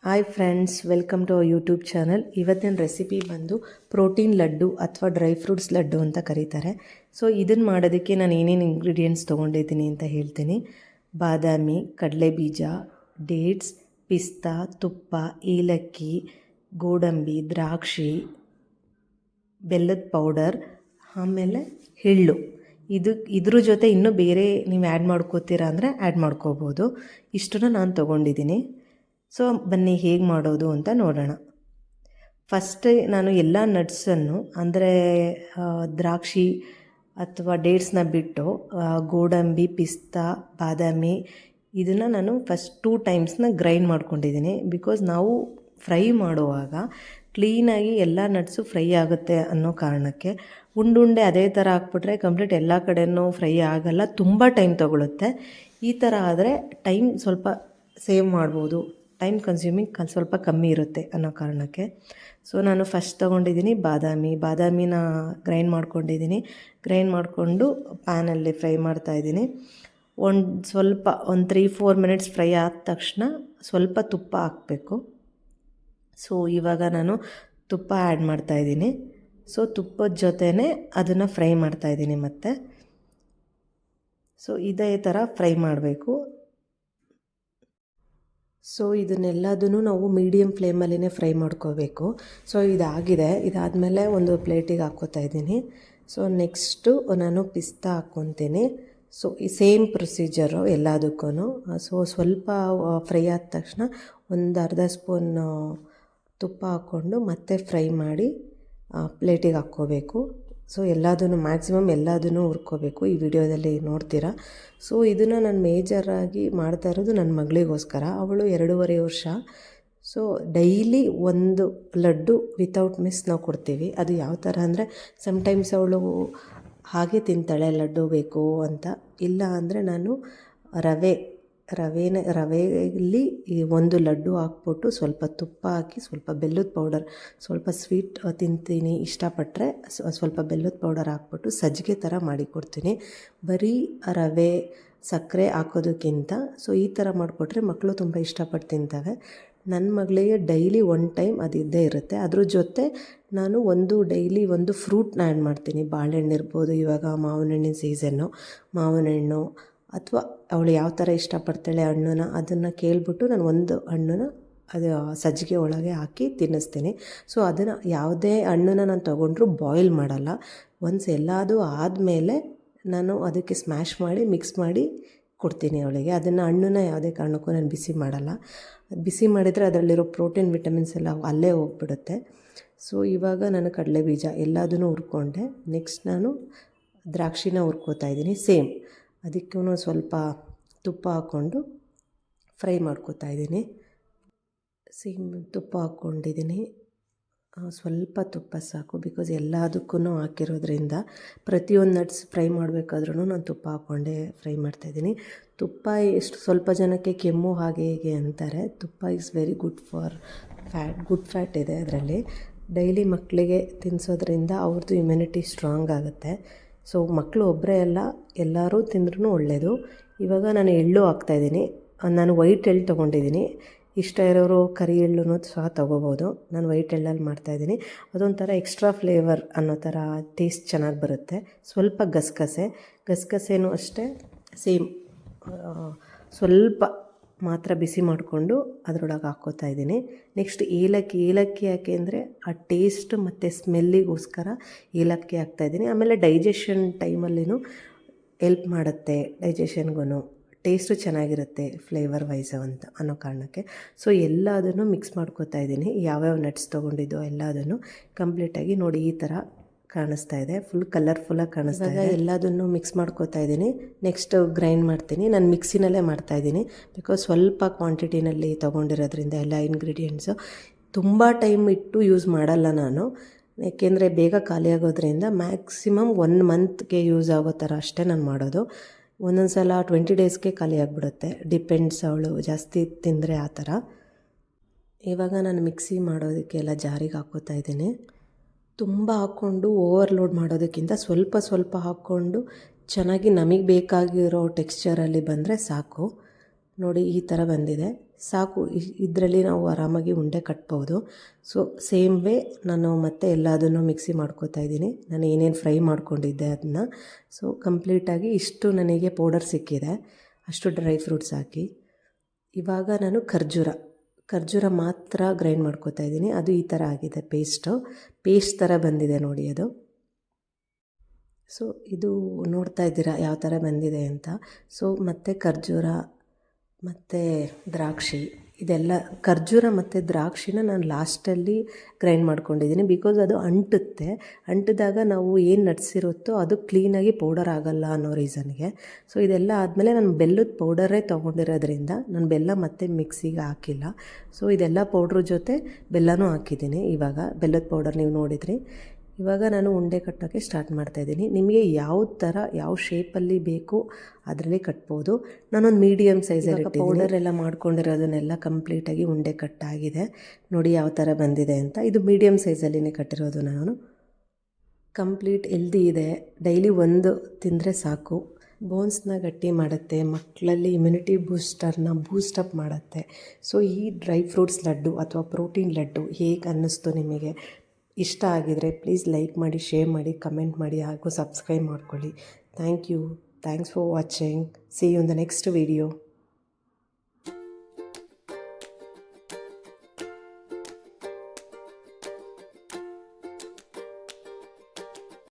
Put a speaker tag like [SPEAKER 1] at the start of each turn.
[SPEAKER 1] Hi friends, welcome to our YouTube channel. ಇವತ್ತಿನ recipe ಬಂದು protein laddu ಅಥವಾ ಡ್ರೈ ಫ್ರೂಟ್ಸ್ ಲಡ್ಡು ಅಂತ ಕರೀತಾರೆ. ಸೊ ಇದನ್ನು ಮಾಡೋದಕ್ಕೆ ನಾನು ಏನೇನು ಇಂಗ್ರೀಡಿಯೆಂಟ್ಸ್ ತೊಗೊಂಡಿದ್ದೀನಿ ಅಂತ ಹೇಳ್ತೀನಿ. ಬಾದಾಮಿ, ಕಡಲೆಬೀಜ, ಡೇಟ್ಸ್, ಪಿಸ್ತಾ, ತುಪ್ಪ, ಏಲಕ್ಕಿ, ಗೋಡಂಬಿ, ದ್ರಾಕ್ಷಿ, ಬೆಲ್ಲದ ಪೌಡರ್, ಆಮೇಲೆ ಎಳ್ಳು. ಇದ್ರ ಜೊತೆ ಇನ್ನೂ ಬೇರೆ ನೀವು ಆ್ಯಡ್ ಮಾಡ್ಕೋತೀರಾ ಅಂದರೆ ಆ್ಯಡ್ ಮಾಡ್ಕೋಬೋದು. ಇಷ್ಟನ್ನು ನಾನು ತೊಗೊಂಡಿದ್ದೀನಿ. ಸೊ ಬನ್ನಿ ಹೇಗೆ ಮಾಡೋದು ಅಂತ ನೋಡೋಣ. ಫಸ್ಟ್ ನಾನು ಎಲ್ಲ ನಟ್ಸನ್ನು ಅಂದರೆ ದ್ರಾಕ್ಷಿ ಅಥವಾ ಡೇಟ್ಸ್ನ ಬಿಟ್ಟು ಗೋಡಂಬಿ, ಪಿಸ್ತಾ, ಬಾದಾಮಿ ಇದನ್ನು ನಾನು ಫಸ್ಟ್ 2 ಟೈಮ್ಸ್ನ ಗ್ರೈಂಡ್ ಮಾಡ್ಕೊಂಡಿದ್ದೀನಿ. ಬಿಕಾಸ್ ನಾವು ಫ್ರೈ ಮಾಡುವಾಗ ಕ್ಲೀನಾಗಿ ಎಲ್ಲ ನಟ್ಸು ಫ್ರೈ ಆಗುತ್ತೆ ಅನ್ನೋ ಕಾರಣಕ್ಕೆ. ಉಂಡುಂಡೆ ಅದೇ ಥರ ಹಾಕ್ಬಿಟ್ರೆ ಕಂಪ್ಲೀಟ್ ಎಲ್ಲ ಕಡೆಯೂ ಫ್ರೈ ಆಗೋಲ್ಲ, ತುಂಬ ಟೈಮ್ ತೊಗೊಳುತ್ತೆ. ಈ ಥರ ಆದರೆ ಟೈಮ್ ಸ್ವಲ್ಪ ಸೇವ್ ಮಾಡ್ಬೋದು, ಟೈಮ್ ಕನ್ಸ್ಯೂಮಿಂಗ್ ಸ್ವಲ್ಪ ಕಮ್ಮಿ ಇರುತ್ತೆ ಅನ್ನೋ ಕಾರಣಕ್ಕೆ. ಸೊ ನಾನು ಫಸ್ಟ್ ತೊಗೊಂಡಿದ್ದೀನಿ ಬಾದಾಮಿನ ಗ್ರೈಂಡ್ ಮಾಡ್ಕೊಂಡಿದ್ದೀನಿ. ಗ್ರೈಂಡ್ ಮಾಡಿಕೊಂಡು ಪ್ಯಾನಲ್ಲಿ ಫ್ರೈ ಮಾಡ್ತಾಯಿದ್ದೀನಿ. ಸ್ವಲ್ಪ 3-4 ಮಿನಿಟ್ಸ್ ಫ್ರೈ ಆದ ತಕ್ಷಣ ಸ್ವಲ್ಪ ತುಪ್ಪ ಹಾಕಬೇಕು. ಸೊ ಇವಾಗ ನಾನು ತುಪ್ಪ ಆ್ಯಡ್ ಮಾಡ್ತಾಯಿದ್ದೀನಿ. ಸೊ ತುಪ್ಪದ ಜೊತೆನೇ ಅದನ್ನು ಫ್ರೈ ಮಾಡ್ತಾಯಿದ್ದೀನಿ ಮತ್ತೆ. ಸೊ ಇದೇ ಥರ ಫ್ರೈ ಮಾಡಬೇಕು. ಸೊ ಇದನ್ನೆಲ್ಲದನ್ನು ನಾವು ಮೀಡಿಯಮ್ ಫ್ಲೇಮಲ್ಲೇ ಫ್ರೈ ಮಾಡ್ಕೋಬೇಕು. ಸೊ ಇದಾಗಿದೆ. ಇದಾದಮೇಲೆ ಒಂದು ಪ್ಲೇಟಿಗೆ ಹಾಕ್ಕೋತಾ ಇದ್ದೀನಿ. ಸೊ ನೆಕ್ಸ್ಟು ನಾನು ಪಿಸ್ತಾ ಹಾಕ್ಕೊತೀನಿ. ಸೊ ಈ ಸೇಮ್ ಪ್ರೊಸೀಜರು ಎಲ್ಲದಕ್ಕೂ. ಸೊ ಸ್ವಲ್ಪ ಫ್ರೈ ಆದ ತಕ್ಷಣ ಒಂದು ಅರ್ಧ ಸ್ಪೂನ್ ತುಪ್ಪ ಹಾಕ್ಕೊಂಡು ಮತ್ತೆ ಫ್ರೈ ಮಾಡಿ ಪ್ಲೇಟಿಗೆ ಹಾಕ್ಕೋಬೇಕು. ಸೊ ಎಲ್ಲದನ್ನು ಮ್ಯಾಕ್ಸಿಮಮ್ ಎಲ್ಲದನ್ನು ಹುರ್ಕೋಬೇಕು. ಈ ವಿಡಿಯೋದಲ್ಲಿ ನೋಡ್ತೀರಾ. ಸೊ ಇದನ್ನು ನಾನು ಮೇಜರಾಗಿ ಮಾಡ್ತಾ ಇರೋದು ನನ್ನ ಮಗಳಿಗೋಸ್ಕರ. ಅವಳು 2.5 ವರ್ಷ. ಸೊ ಡೈಲಿ ಒಂದು ಲಡ್ಡು ವಿತೌಟ್ ಮಿಸ್ ನಾವು ಕೊಡ್ತೀವಿ. ಅದು ಯಾವ ಥರ ಅಂದರೆ ಸಮ್ಟೈಮ್ಸ್ ಅವಳು ಹಾಗೆ ತಿಂತಾಳೆ ಲಡ್ಡು ಬೇಕು ಅಂತ. ಇಲ್ಲ ಅಂದರೆ ನಾನು ರವೆಯಲ್ಲಿ ಈ ಒಂದು ಲಡ್ಡು ಹಾಕ್ಬಿಟ್ಟು ಸ್ವಲ್ಪ ತುಪ್ಪ ಹಾಕಿ, ಸ್ವಲ್ಪ ಬೆಲ್ಲದ ಪೌಡರ್, ಸ್ವಲ್ಪ ಸ್ವೀಟ್ ತಿಂತೀನಿ ಇಷ್ಟಪಟ್ಟರೆ ಸ್ವಲ್ಪ ಬೆಲ್ಲದ ಪೌಡರ್ ಹಾಕ್ಬಿಟ್ಟು ಸಜ್ಜಿಗೆ ಥರ ಮಾಡಿಕೊಡ್ತೀನಿ. ಬರೀ ರವೆ ಸಕ್ಕರೆ ಹಾಕೋದಕ್ಕಿಂತ ಸೊ ಈ ಥರ ಮಾಡಿಕೊಟ್ರೆ ಮಕ್ಕಳು ತುಂಬ ಇಷ್ಟಪಟ್ಟು ತಿಂತವೆ. ನನ್ನ ಮಗಳಿಗೆ ಡೈಲಿ 1 ಟೈಮ್ ಅದು ಇದ್ದೇ ಇರುತ್ತೆ. ಅದ್ರ ಜೊತೆ ನಾನು ಡೈಲಿ ಒಂದು ಫ್ರೂಟ್ನ ಆ್ಯಡ್ ಮಾಡ್ತೀನಿ. ಬಾಳೆಹಣ್ಣು ಇರ್ಬೋದು, ಇವಾಗ ಮಾವಿನ ಹಣ್ಣಿನ ಸೀಸನ್ನು, ಮಾವಿನ ಹಣ್ಣು ಅಥವಾ ಅವಳು ಯಾವ ಥರ ಇಷ್ಟಪಡ್ತಾಳೆ ಹಣ್ಣನ್ನ ಅದನ್ನು ಕೇಳಿಬಿಟ್ಟು ನಾನು ಒಂದು ಹಣ್ಣನ್ನ ಅದು ಸಜ್ಜಿಗೆ ಒಳಗೆ ಹಾಕಿ ತಿನ್ನಿಸ್ತೀನಿ. ಸೊ ಅದನ್ನು ಯಾವುದೇ ಹಣ್ಣನ್ನು ನಾನು ತೊಗೊಂಡ್ರೂ ಬಾಯ್ಲ್ ಮಾಡಲ್ಲ. ಒನ್ಸ್ ಎಲ್ಲದೂ ಆದಮೇಲೆ ನಾನು ಅದಕ್ಕೆ ಸ್ಮ್ಯಾಶ್ ಮಾಡಿ ಮಿಕ್ಸ್ ಮಾಡಿ ಕೊಡ್ತೀನಿ ಅವಳಿಗೆ. ಅದನ್ನು ಹಣ್ಣನ್ನ ಯಾವುದೇ ಕಾರಣಕ್ಕೂ ನಾನು ಬಿಸಿ ಮಾಡಲ್ಲ. ಬಿಸಿ ಮಾಡಿದರೆ ಅದರಲ್ಲಿರೋ ಪ್ರೋಟೀನ್, ವಿಟಮಿನ್ಸ್ ಎಲ್ಲ ಅಲ್ಲೇ ಹೋಗ್ಬಿಡುತ್ತೆ. ಸೊ ಇವಾಗ ನಾನು ಕಡಲೆಬೀಜ ಎಲ್ಲದನ್ನೂ ಹುರ್ಕೊಂಡೆ. ನೆಕ್ಸ್ಟ್ ನಾನು ದ್ರಾಕ್ಷಿನ ಹುರ್ಕೋತಾ ಇದ್ದೀನಿ. ಸೇಮ್ ಅದಕ್ಕೂ ಸ್ವಲ್ಪ ತುಪ್ಪ ಹಾಕ್ಕೊಂಡು ಫ್ರೈ ಮಾಡ್ಕೋತಾ ಇದ್ದೀನಿ. ಸೇಮ್ ತುಪ್ಪ ಹಾಕ್ಕೊಂಡಿದ್ದೀನಿ. ಸ್ವಲ್ಪ ತುಪ್ಪ ಸಾಕು. ಬಿಕಾಸ್ ಎಲ್ಲದಕ್ಕೂ ಹಾಕಿರೋದ್ರಿಂದ ಪ್ರತಿಯೊಂದು ನಟ್ಸ್ ಫ್ರೈ ಮಾಡಬೇಕಾದ್ರೂ ನಾನು ತುಪ್ಪ ಹಾಕ್ಕೊಂಡೆ ಫ್ರೈ ಮಾಡ್ತಾಯಿದ್ದೀನಿ. ತುಪ್ಪ ಎಷ್ಟು ಸ್ವಲ್ಪ ಜನಕ್ಕೆ ಕೆಮ್ಮು ಹಾಗೆ ಹೀಗೆ ಅಂತಾರೆ. ತುಪ್ಪ is very good for good fat ಇದೆ ಅದರಲ್ಲಿ. ಡೈಲಿ ಮಕ್ಕಳಿಗೆ ತಿನ್ನಿಸೋದ್ರಿಂದ ಅವ್ರದ್ದು ಇಮ್ಯುನಿಟಿ ಸ್ಟ್ರಾಂಗ್ ಆಗುತ್ತೆ. ಸೊ ಮಕ್ಕಳು ಒಬ್ಬರೇ ಅಲ್ಲ, ಎಲ್ಲರೂ ತಿಂದ್ರೂ ಒಳ್ಳೆಯದು. ಇವಾಗ ನಾನು ಎಳ್ಳು ಹಾಕ್ತಾಯಿದ್ದೀನಿ. ನಾನು ವೈಟ್ ಎಳ್ಳು ತೊಗೊಂಡಿದ್ದೀನಿ. ಇಷ್ಟ ಇರೋರು ಕರಿ ಎಳ್ಳನ್ನು ಸಹ ತೊಗೋಬೋದು. ನಾನು ವೈಟ್ ಎಳ್ಳಲ್ಲಿ ಮಾಡ್ತಾಯಿದ್ದೀನಿ. ಅದೊಂಥರ ಎಕ್ಸ್ಟ್ರಾ ಫ್ಲೇವರ್ ಅನ್ನೋ ಥರ ಟೇಸ್ಟ್ ಚೆನ್ನಾಗಿ ಬರುತ್ತೆ. ಸ್ವಲ್ಪ ಗಸಗಸೆನೂ ಅಷ್ಟೇ ಸೇಮ್ ಸ್ವಲ್ಪ ಮಾತ್ರ ಬಿಸಿ ಮಾಡಿಕೊಂಡು ಅದರೊಳಗೆ ಹಾಕ್ಕೋತಾ ಇದ್ದೀನಿ. ನೆಕ್ಸ್ಟ್ ಏಲಕ್ಕಿ ಯಾಕೆ ಅಂದರೆ ಆ ಟೇಸ್ಟ್ ಮತ್ತು ಸ್ಮೆಲ್ಲಿಗೋಸ್ಕರ ಏಲಕ್ಕಿ ಹಾಕ್ತಾಯಿದ್ದೀನಿ. ಆಮೇಲೆ ಡೈಜೆಷನ್ ಟೈಮಲ್ಲಿನೂ ಹೆಲ್ಪ್ ಮಾಡುತ್ತೆ, ಡೈಜೆಷನ್ಗೂ ಟೇಸ್ಟು ಚೆನ್ನಾಗಿರುತ್ತೆ ಫ್ಲೇವರ್ ವೈಸ್ ಅಂತ ಅನ್ನೋ ಕಾರಣಕ್ಕೆ. ಸೊ ಎಲ್ಲದನ್ನು ಮಿಕ್ಸ್ ಮಾಡ್ಕೋತಾ ಇದ್ದೀನಿ. ಯಾವ್ಯಾವ ನಟ್ಸ್ ತೊಗೊಂಡಿದ್ದೋ ಎಲ್ಲದನ್ನು ಕಂಪ್ಲೀಟಾಗಿ ನೋಡಿ ಈ ಥರ ಕಾಣಿಸ್ತಾ ಇದೆ. ಫುಲ್ ಕಲರ್ಫುಲ್ಲಾಗಿ ಕಾಣಿಸ್ತಾ ಇದೆ. ಎಲ್ಲದನ್ನು ಮಿಕ್ಸ್ ಮಾಡ್ಕೋತಾ ಇದ್ದೀನಿ. ನೆಕ್ಸ್ಟ್ ಗ್ರೈಂಡ್ ಮಾಡ್ತೀನಿ. ನಾನು ಮಿಕ್ಸಿನಲ್ಲೇ ಮಾಡ್ತಾಯಿದ್ದೀನಿ. ಬಿಕಾಸ್ ಸ್ವಲ್ಪ ಕ್ವಾಂಟಿಟಿನಲ್ಲಿ ತೊಗೊಂಡಿರೋದ್ರಿಂದ ಎಲ್ಲ ಇಂಗ್ರೀಡಿಯೆಂಟ್ಸು ತುಂಬ ಟೈಮ್ ಇಟ್ಟು ಯೂಸ್ ಮಾಡಲ್ಲ ನಾನು. ಏಕೆಂದರೆ ಬೇಗ ಖಾಲಿ ಆಗೋದ್ರಿಂದ ಮ್ಯಾಕ್ಸಿಮಮ್ 1 ಮಂತ್ಗೆ ಯೂಸ್ ಆಗೋ ಥರ ಅಷ್ಟೇ ನಾನು ಮಾಡೋದು. ಒಂದೊಂದು ಸಲ 20 ಡೇಸ್ಗೆ ಖಾಲಿ ಆಗಿಬಿಡುತ್ತೆ. ಡಿಪೆಂಡ್ಸ್ ಅವಳು ಜಾಸ್ತಿ ತಿಂದರೆ ಆ ಥರ. ಇವಾಗ ನಾನು ಮಿಕ್ಸಿ ಮಾಡೋದಕ್ಕೆ ಎಲ್ಲ ಜಾರಿಗೆ ಹಾಕ್ಕೋತಾ ಇದ್ದೀನಿ. ತುಂಬ ಹಾಕ್ಕೊಂಡು ಓವರ್ಲೋಡ್ ಮಾಡೋದಕ್ಕಿಂತ ಸ್ವಲ್ಪ ಹಾಕ್ಕೊಂಡು ಚೆನ್ನಾಗಿ ನಮಗೆ ಬೇಕಾಗಿರೋ ಟೆಕ್ಸ್ಚರಲ್ಲಿ ಬಂದರೆ ಸಾಕು. ನೋಡಿ ಈ ಥರ ಬಂದಿದೆ ಸಾಕು. ಇದರಲ್ಲಿ ನಾವು ಆರಾಮಾಗಿ ಉಂಡೆ ಕಟ್ಬೋದು. ಸೊ ಸೇಮ್ ವೇ ನಾನು ಮತ್ತೆ ಎಲ್ಲದನ್ನು ಮಿಕ್ಸಿ ಮಾಡ್ಕೋತಾ ಇದ್ದೀನಿ. ನಾನು ಏನೇನು ಫ್ರೈ ಮಾಡ್ಕೊಂಡಿದ್ದೆ ಅದನ್ನ. ಸೊ ಕಂಪ್ಲೀಟಾಗಿ ಇಷ್ಟು ನನಗೆ ಪೌಡರ್ ಸಿಕ್ಕಿದೆ, ಅಷ್ಟು ಡ್ರೈ ಫ್ರೂಟ್ಸ್ ಹಾಕಿ. ಇವಾಗ ನಾನು ಖರ್ಜೂರ ಮಾತ್ರ ಗ್ರೈಂಡ್ ಮಾಡ್ಕೋತಾ ಇದ್ದೀನಿ. ಅದು ಈ ಥರ ಆಗಿದೆ, ಪೇಸ್ಟ್ ಥರ ಬಂದಿದೆ ನೋಡಿ ಅದು. ಸೊ ಇದು ನೋಡ್ತಾ ಇದ್ದೀರಾ ಯಾವ ಥರ ಬಂದಿದೆ ಅಂತ. ಸೊ ಮತ್ತು ಖರ್ಜೂರ ಮತ್ತು ದ್ರಾಕ್ಷಿ, ಇದೆಲ್ಲ ಖರ್ಜೂರ ಮತ್ತು ದ್ರಾಕ್ಷಿನ ನಾನು ಲಾಸ್ಟಲ್ಲಿ ಗ್ರೈಂಡ್ ಮಾಡ್ಕೊಂಡಿದ್ದೀನಿ. ಬಿಕಾಸ್ ಅದು ಅಂಟಿದಾಗ ನಾವು ಏನು ನಟ್ಸಿರುತ್ತೋ ಅದು ಕ್ಲೀನಾಗಿ ಪೌಡರ್ ಆಗೋಲ್ಲ ಅನ್ನೋ ರೀಸನ್ಗೆ. ಸೊ ಇದೆಲ್ಲ ಆದಮೇಲೆ ನಾನು ಬೆಲ್ಲದ ಪೌಡರೇ ತೊಗೊಂಡಿರೋದ್ರಿಂದ ನಾನು ಬೆಲ್ಲ ಮತ್ತೆ ಮಿಕ್ಸಿಗೆ ಹಾಕಿಲ್ಲ. ಸೊ ಇದೆಲ್ಲ ಪೌಡ್ರ್ ಜೊತೆ ಬೆಲ್ಲನೂ ಹಾಕಿದ್ದೀನಿ. ಇವಾಗ ಬೆಲ್ಲದ ಪೌಡರ್ ನೀವು ನೋಡಿದ್ರಿ. ಇವಾಗ ನಾನು ಉಂಡೆ ಕಟ್ಟೋಕ್ಕೆ ಸ್ಟಾರ್ಟ್ ಮಾಡ್ತಾಯಿದ್ದೀನಿ. ನಿಮಗೆ ಯಾವ ಶೇಪಲ್ಲಿ ಬೇಕು ಅದರಲ್ಲಿ ಕಟ್ಬೋದು. ನಾನೊಂದು ಮೀಡಿಯಮ್ ಸೈಜಲ್ಲಿ ಪೌಡರ್ ಎಲ್ಲ ಮಾಡ್ಕೊಂಡಿರೋದನ್ನೆಲ್ಲ ಕಂಪ್ಲೀಟಾಗಿ ಉಂಡೆ ಕಟ್ಟಾಗಿದೆ. ನೋಡಿ ಯಾವ ಥರ ಬಂದಿದೆ ಅಂತ. ಇದು ಮೀಡಿಯಮ್ ಸೈಜಲ್ಲಿನೇ ಕಟ್ಟಿರೋದು ನಾನು. ಕಂಪ್ಲೀಟ್ ಹೆಲ್ದಿ ಇದೆ. ಡೈಲಿ ಒಂದು ತಿಂದರೆ ಸಾಕು. ಬೋನ್ಸ್ನ ಗಟ್ಟಿ ಮಾಡುತ್ತೆ, ಮಕ್ಕಳಲ್ಲಿ ಇಮ್ಯುನಿಟಿ ಬೂಸ್ಟಪ್ ಮಾಡುತ್ತೆ. ಸೊ ಈ ಡ್ರೈ ಫ್ರೂಟ್ಸ್ ಲಡ್ಡು ಅಥವಾ ಪ್ರೋಟೀನ್ ಲಡ್ಡು ಹೇಗೆ ಅನ್ನಿಸ್ತು ನಿಮಗೆ? ಇಷ್ಟ ಆಗಿದರೆ ಪ್ಲೀಸ್ ಲೈಕ್ ಮಾಡಿ, ಶೇರ್ ಮಾಡಿ, ಕಮೆಂಟ್ ಮಾಡಿ ಹಾಗೂ ಸಬ್ಸ್ಕ್ರೈಬ್ ಮಾಡ್ಕೊಳ್ಳಿ. Thanks for watching. See you in the next video.